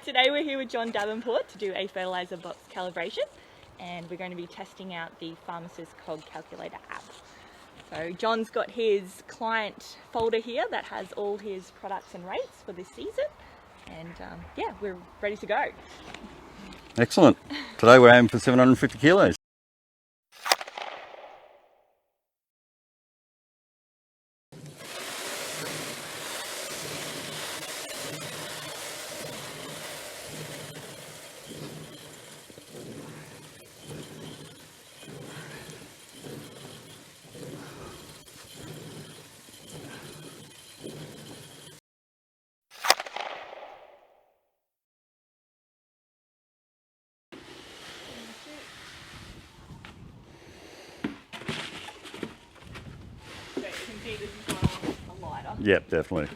today we're here with John Davenport to do a fertiliser box calibration, and we're going to be testing out the Farmacist Cog Calculator app. So John's got his client folder here that has all his products and rates for this season, and yeah, we're ready to go. Excellent. Today we're aiming for 750 kilos. So you can see this is a lighter. Yep, definitely.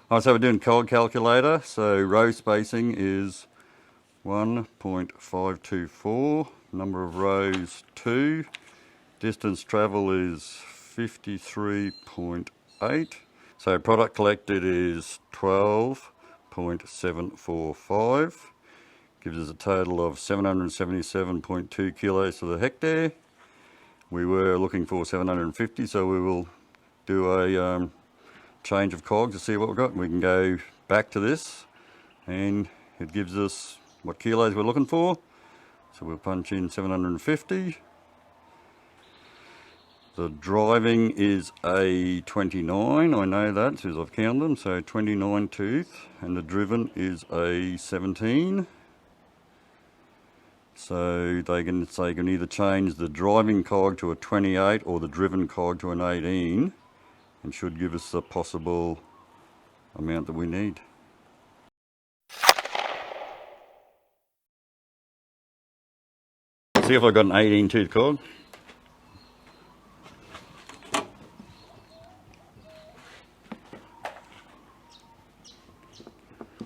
Alright, so we're doing Cog Calculator. So row spacing is 1.524, number of rows 2, distance travel is 53.8, so product collected is 12.745, gives us a total of 777.2 kilos to the hectare. We were looking for 750, so we will do a change of cog to see what we've got. We can go back to this and it gives us what kilos we're looking for. So we'll punch in 750. The driving is a 29, I know that because I've counted them, so 29 tooth, and the driven is a 17. So they can either change the driving cog to a 28 or the driven cog to an 18, and should give us the possible amount that we need. See if I've got an 18 tooth cog.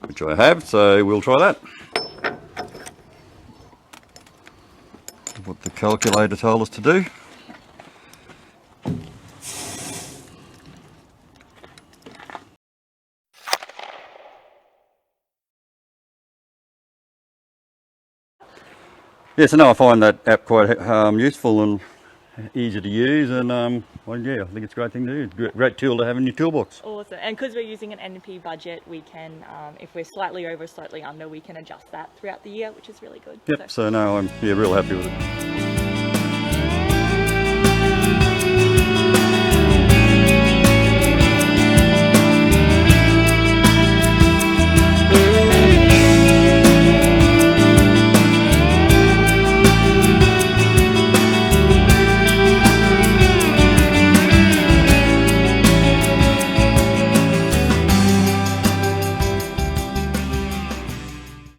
Which I have, so we'll try that. What the calculator told us to do. Yes, and I find that app quite useful and easy to use, and well, yeah, I think it's a great thing to do. Great tool to have in your toolbox. Awesome, and because we're using an NP budget, we can, if we're slightly over, slightly under, we can adjust that throughout the year, which is really good. Yep, so no, I'm real happy with it.